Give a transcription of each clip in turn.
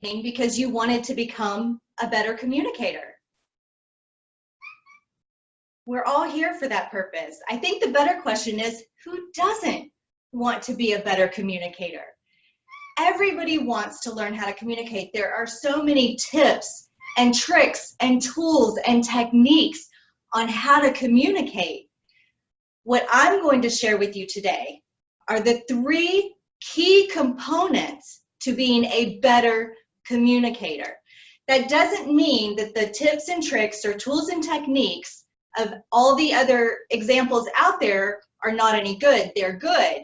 because you wanted to become a better communicator. We're all here for that purpose. I think the better question is, who doesn't want to be a better communicator? Everybody wants to learn how to communicate. There are so many tips and tricks and tools and techniques on how to communicate. What I'm going to share with you today are the 3 key components to being a better communicator. That doesn't mean that the tips and tricks or tools and techniques of all the other examples out there are not any good. They're good,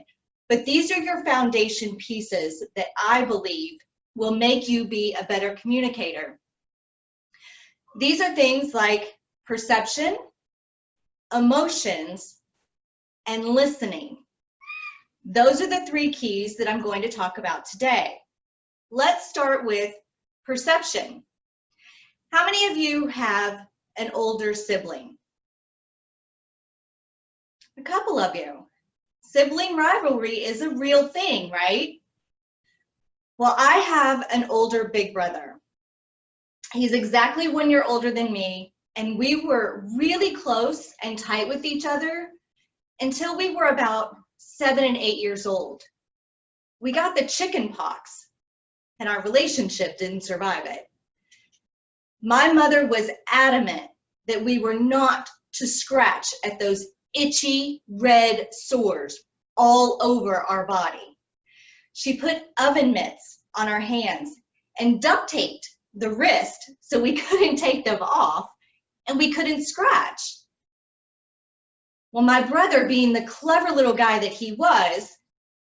but these are your foundation pieces that I believe will make you be a better communicator. These are things like perception, emotions, and listening. Those are the 3 keys that I'm going to talk about today. Let's start with perception. How many of you have an older sibling? A couple of you. Sibling rivalry is a real thing, right? Well, I have an older big brother. He's exactly 1 year older than me, and we were really close and tight with each other until we were about 7 and 8 years old. We got the chicken pox, and our relationship didn't survive it. My mother was adamant that we were not to scratch at those itchy red sores all over our body. She put oven mitts on our hands and duct taped the wrist so we couldn't take them off and we couldn't scratch. Well, my brother, being the clever little guy that he was,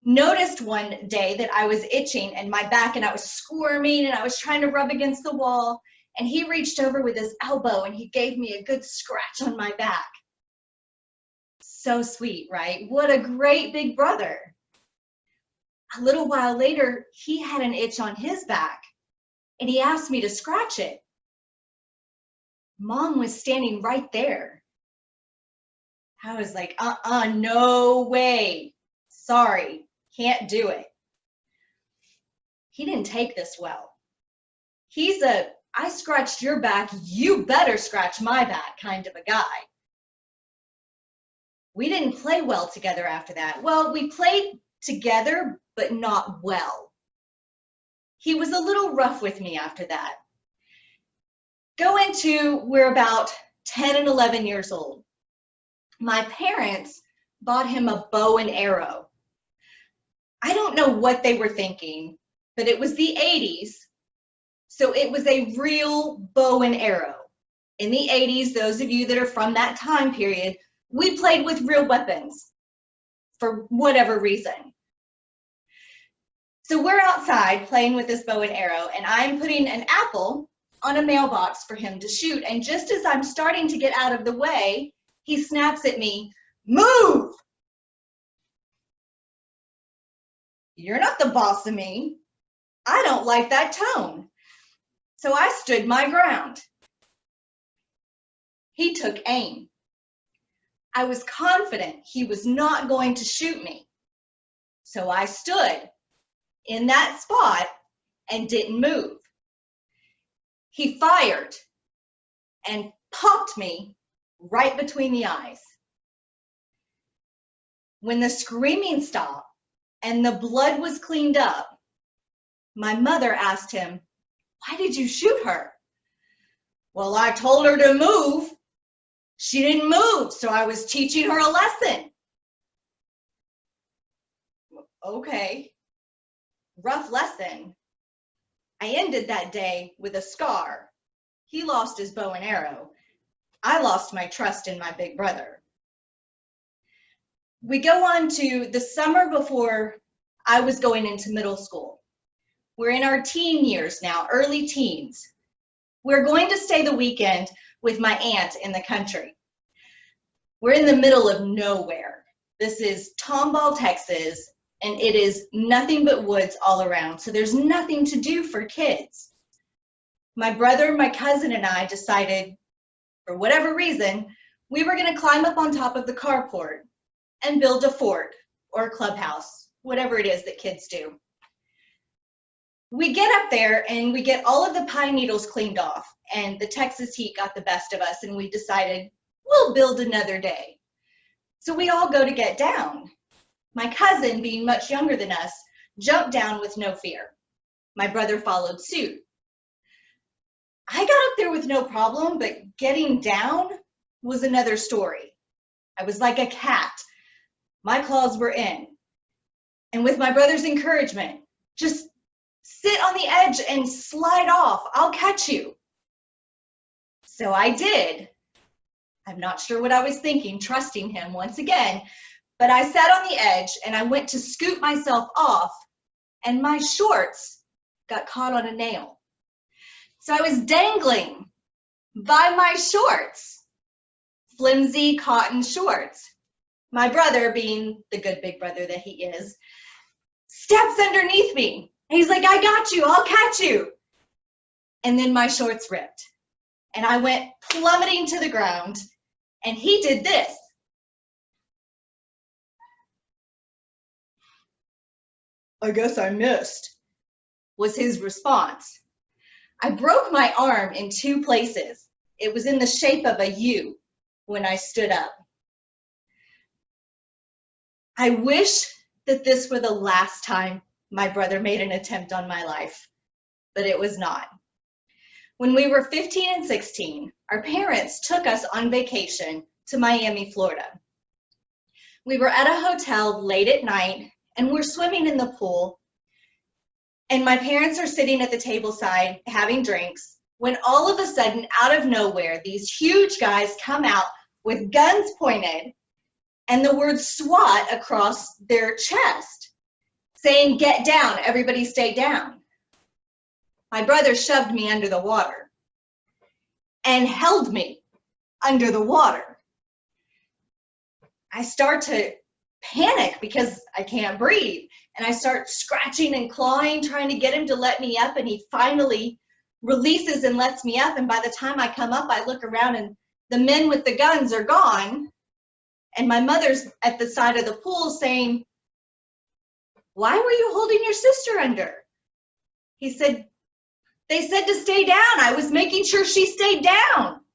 noticed one day that I was itching in my back and I was squirming and I was trying to rub against the wall, and he reached over with his elbow and he gave me a good scratch on my back. So sweet, right? What a great big brother. A little while later, he had an itch on his back and he asked me to scratch it. Mom was standing right there. I was like, no way. Sorry, can't do it. He didn't take this well. He's a, I scratched your back, you better scratch my back kind of a guy. We didn't play well together after that. Well, we played together, but not well. He was a little rough with me after that. We're about 10 and 11 years old. My parents bought him a bow and arrow. I don't know what they were thinking, but it was the 80s, so it was a real bow and arrow. In the 80s, those of you that are from that time period, we played with real weapons for whatever reason. So we're outside playing with this bow and arrow, and I'm putting an apple on a mailbox for him to shoot. And just as I'm starting to get out of the way, he snaps at me, "Move! You're not the boss of me. I don't like that tone." So I stood my ground. He took aim. I was confident he was not going to shoot me. So I stood in that spot and didn't move. He fired and popped me right between the eyes. When the screaming stopped and the blood was cleaned up, my mother asked him, "Why did you shoot her?" "Well, I told her to move. She didn't move, so I was teaching her a lesson." Okay, rough lesson. I ended that day with a scar. He lost his bow and arrow. I lost my trust in my big brother. We go on to the summer before I was going into middle school. We're in our teen years now, early teens. We're going to stay the weekend with my aunt in the country. We're in the middle of nowhere. This is Tomball, Texas, and it is nothing but woods all around, so there's nothing to do for kids. My brother, my cousin, and I decided, for whatever reason, we were going to climb up on top of the carport and build a fort or a clubhouse, whatever it is that kids do. We get up there and we get all of the pine needles cleaned off, and the Texas heat got the best of us, and we decided we'll build another day. So we all go to get down. My cousin, being much younger than us, jumped down with no fear. My brother followed suit. I got up there with no problem, but getting down was another story. I was like a cat. My claws were in. And with my brother's encouragement, just sit on the edge and slide off. I'll catch you. So I did. I'm not sure what I was thinking, trusting him once again, but I sat on the edge and I went to scoot myself off, and my shorts got caught on a nail. So I was dangling by my shorts, flimsy cotton shorts. My brother, being the good big brother that he is, steps underneath me. He's like, I got you, I'll catch you. And then my shorts ripped and I went plummeting to the ground, and he did this. I guess I missed, was his response. I broke my arm in 2 places. It was in the shape of a U when I stood up. I wish that this were the last time my brother made an attempt on my life, but it was not. When we were 15 and 16, our parents took us on vacation to Miami, Florida. We were at a hotel late at night, and we're swimming in the pool, and my parents are sitting at the table side having drinks, when all of a sudden, out of nowhere, these huge guys come out with guns pointed and the word SWAT across their chest, saying, "Get down, everybody stay down." My brother shoved me under the water and held me under the water. I start to panic because I can't breathe, and I start scratching and clawing, trying to get him to let me up, and he finally releases and lets me up, and by the time I come up, I look around and the men with the guns are gone, and my mother's at the side of the pool saying, "Why were you holding your sister under?" He said, "They said to stay down. I was making sure she stayed down."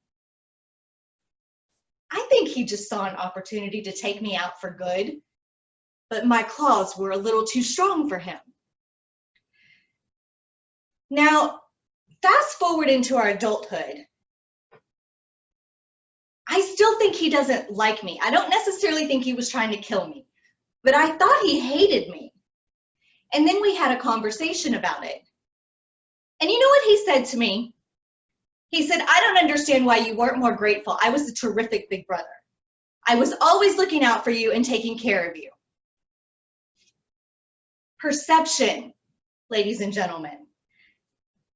I think he just saw an opportunity to take me out for good, but my claws were a little too strong for him. Now, fast forward into our adulthood. I still think he doesn't like me. I don't necessarily think he was trying to kill me, but I thought he hated me. And then we had a conversation about it. And you know what he said to me? He said, "I don't understand why you weren't more grateful. I was a terrific big brother. I was always looking out for you and taking care of you." Perception, ladies and gentlemen.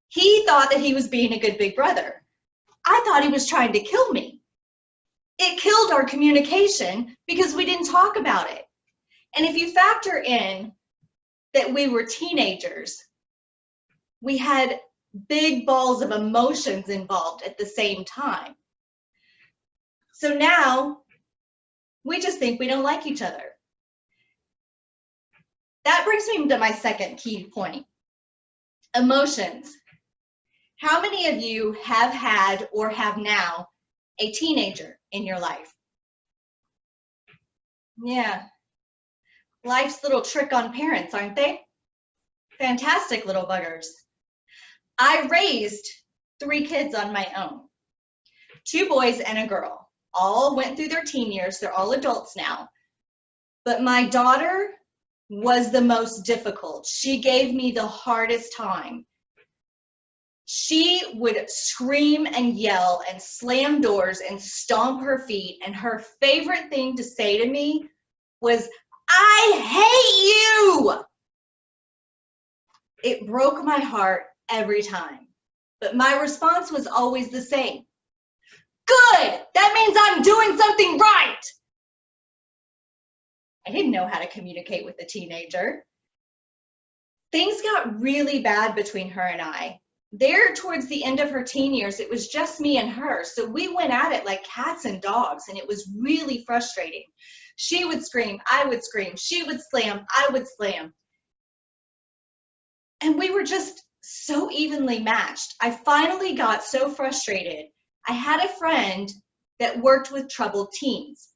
He thought that he was being a good big brother. I thought he was trying to kill me. It killed our communication because we didn't talk about it. And if you factor in that we were teenagers, we had big balls of emotions involved at the same time. So now we just think we don't like each other. That brings me to my second key point. Emotions. How many of you have had or have now a teenager in your life? Yeah. Life's little trick on parents, aren't they? Fantastic little buggers. I raised 3 kids on my own, 2 boys and a girl. All went through their teen years. They're all adults now. But my daughter was the most difficult. She gave me the hardest time. She would scream and yell and slam doors and stomp her feet. And her favorite thing to say to me was, "I hate you." It broke my heart every time. But my response was always the same. "Good, that means I'm doing something right." I didn't know how to communicate with a teenager. Things got really bad between her and I. There, towards the end of her teen years, it was just me and her. So we went at it like cats and dogs, and it was really frustrating. She would scream, I would scream. She would slam, I would slam. And we were just so evenly matched. I finally got so frustrated. I had a friend that worked with troubled teens.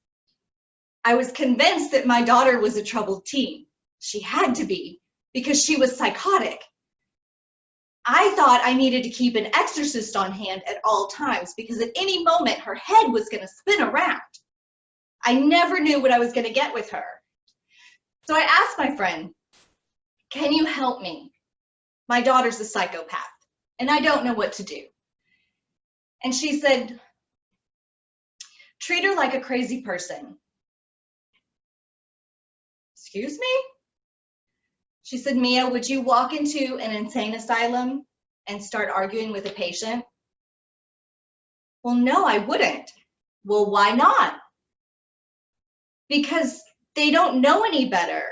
I was convinced that my daughter was a troubled teen. She had to be, because she was psychotic. I thought I needed to keep an exorcist on hand at all times, because at any moment her head was going to spin around. I never knew what I was going to get with her. So I asked my friend, can you help me? My daughter's a psychopath, and I don't know what to do. And she said, treat her like a crazy person. Excuse me? She said, Mia, would you walk into an insane asylum and start arguing with a patient? Well, no, I wouldn't. Well, why not? Because they don't know any better.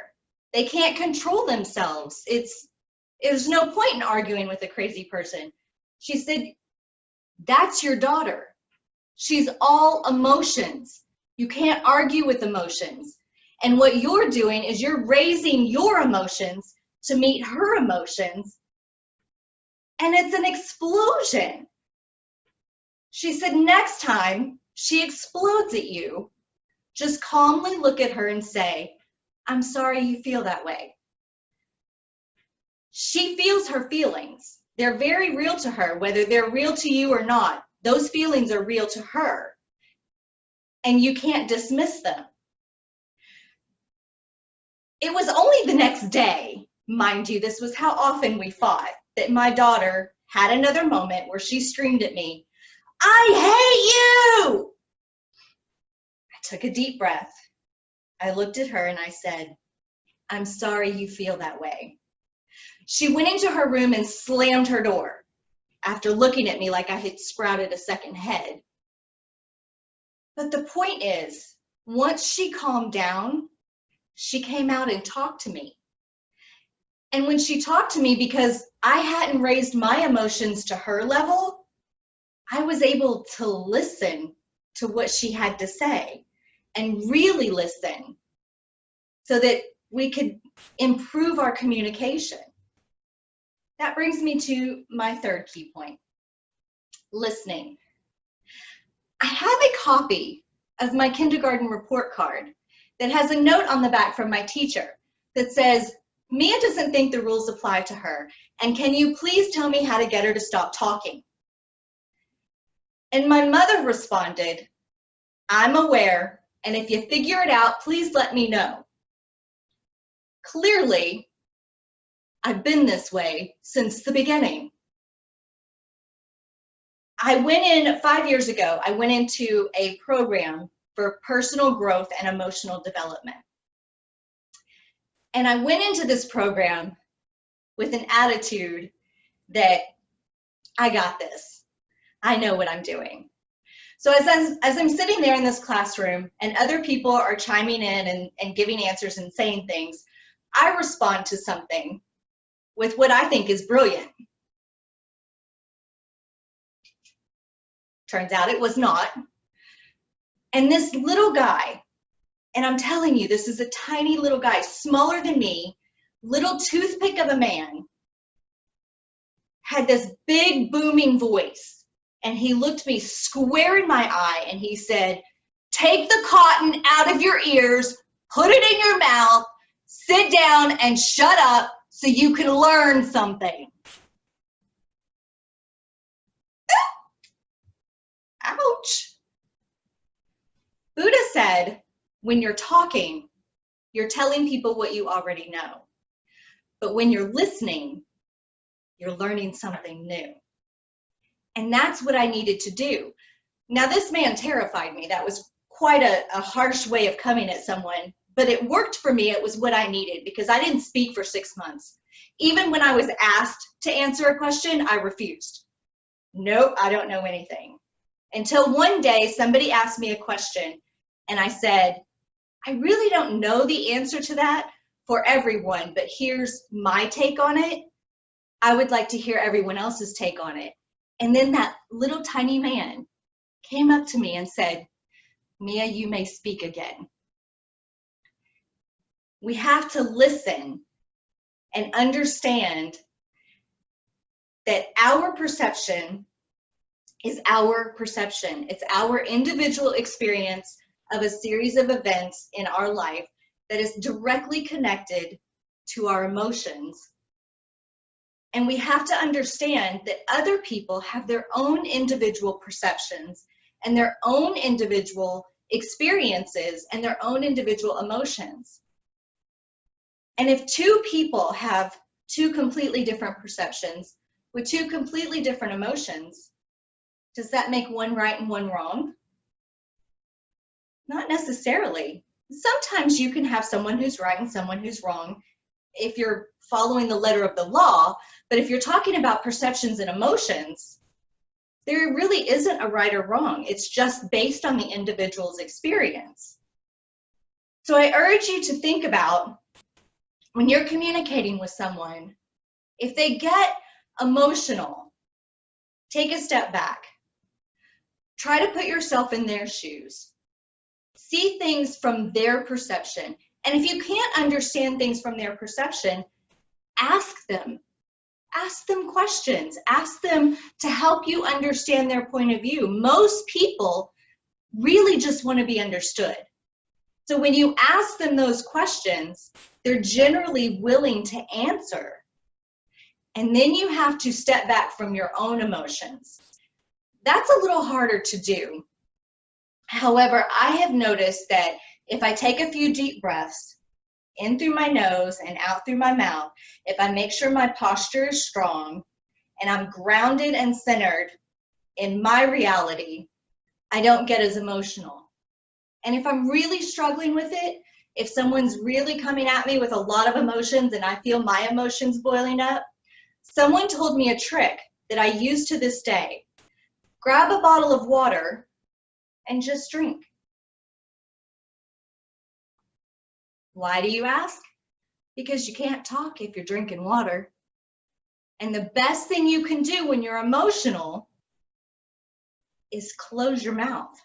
They can't control themselves. There's no point in arguing with a crazy person. She said, that's your daughter. She's all emotions. You can't argue with emotions. And what you're doing is you're raising your emotions to meet her emotions. And it's an explosion. She said, next time she explodes at you, just calmly look at her and say, I'm sorry you feel that way. She feels her feelings. They're very real to her, whether they're real to you or not. Those feelings are real to her. And you can't dismiss them. It was only the next day, mind you, this was how often we fought, that my daughter had another moment where she screamed at me, I hate you! I took a deep breath. I looked at her and I said, I'm sorry you feel that way. She went into her room and slammed her door after looking at me like I had sprouted a second head. But the point is, once she calmed down, she came out and talked to me. And when she talked to me, because I hadn't raised my emotions to her level, I was able to listen to what she had to say and really listen so that we could improve our communication. That brings me to my third key point, listening. I have a copy of my kindergarten report card that has a note on the back from my teacher that says, Mia doesn't think the rules apply to her, and can you please tell me how to get her to stop talking? And my mother responded, I'm aware, and if you figure it out, please let me know. Clearly, I've been this way since the beginning. I went in 5 years ago, I went into a program for personal growth and emotional development. And I went into this program with an attitude that I got this. I know what I'm doing. So as I'm sitting there in this classroom and other people are chiming in and giving answers and saying things, I respond to something with what I think is brilliant. Turns out it was not. And this little guy, and I'm telling you, this is a tiny little guy, smaller than me, little toothpick of a man, had this big booming voice. And he looked me square in my eye and he said, take the cotton out of your ears, put it in your mouth, sit down and shut up so you can learn something. Ouch. Buddha said, when you're talking, you're telling people what you already know. But when you're listening, you're learning something new. And that's what I needed to do. Now, this man terrified me. That was quite a harsh way of coming at someone, but it worked for me. It was what I needed because I didn't speak for 6 months. Even when I was asked to answer a question, I refused. Nope, I don't know anything. Until one day, somebody asked me a question, and I said, I really don't know the answer to that for everyone, but here's my take on it. I would like to hear everyone else's take on it. And then that little tiny man came up to me and said, Mia, you may speak again. We have to listen and understand that our perception is our perception. It's our individual experience of a series of events in our life that is directly connected to our emotions. And we have to understand that other people have their own individual perceptions and their own individual experiences and their own individual emotions. And if two people have two completely different perceptions with two completely different emotions, does that make one right and one wrong? Not necessarily. Sometimes you can have someone who's right and someone who's wrong if you're following the letter of the law, but if you're talking about perceptions and emotions, there really isn't a right or wrong. It's just based on the individual's experience. So I urge you to think about, when you're communicating with someone, if they get emotional, take a step back. Try to put yourself in their shoes. See things from their perception. And if you can't understand things from their perception, ask them. Ask them questions. Ask them to help you understand their point of view. Most people really just want to be understood. So when you ask them those questions, they're generally willing to answer. And then you have to step back from your own emotions. That's a little harder to do. However, I have noticed that if I take a few deep breaths in through my nose and out through my mouth, if I make sure my posture is strong and I'm grounded and centered in my reality, I don't get as emotional. And if I'm really struggling with it, if someone's really coming at me with a lot of emotions and I feel my emotions boiling up, someone told me a trick that I use to this day. Grab a bottle of water and just drink. Why do you ask? Because you can't talk if you're drinking water. And the best thing you can do when you're emotional is close your mouth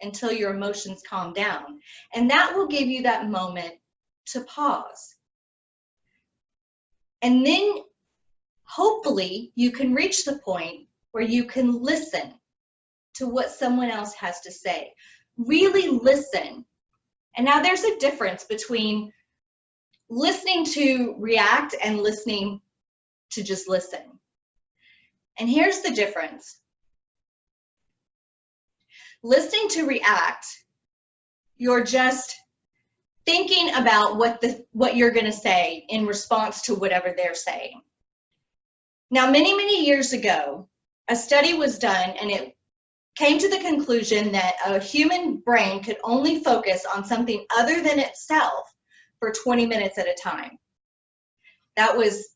until your emotions calm down. And that will give you that moment to pause. And then hopefully you can reach the point where you can listen to what someone else has to say. Really listen. And now there's a difference between listening to react and listening to just listen. And here's the difference. Listening to react, you're just thinking about what you're going to say in response to whatever they're saying. Now, many years ago, a study was done and it came to the conclusion that a human brain could only focus on something other than itself for 20 minutes at a time. That was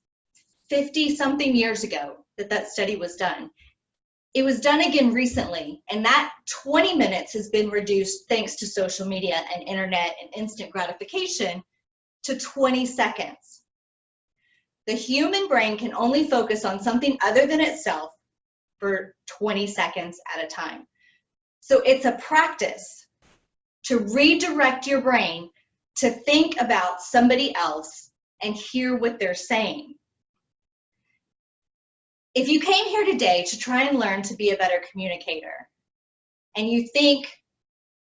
50-something years ago that study was done. It was done again recently, and that 20 minutes has been reduced thanks to social media and internet and instant gratification to 20 seconds. The human brain can only focus on something other than itself for 20 seconds at a time. So it's a practice to redirect your brain to think about somebody else and hear what they're saying. If you came here today to try and learn to be a better communicator, and you think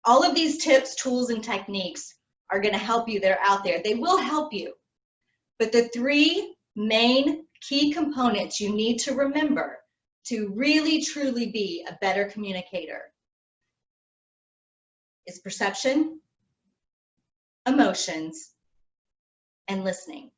all of these tips, tools, and techniques are going to help you, they're out there, they will help you. But the three main key components you need to remember to really truly be a better communicator is perception, emotions, and listening.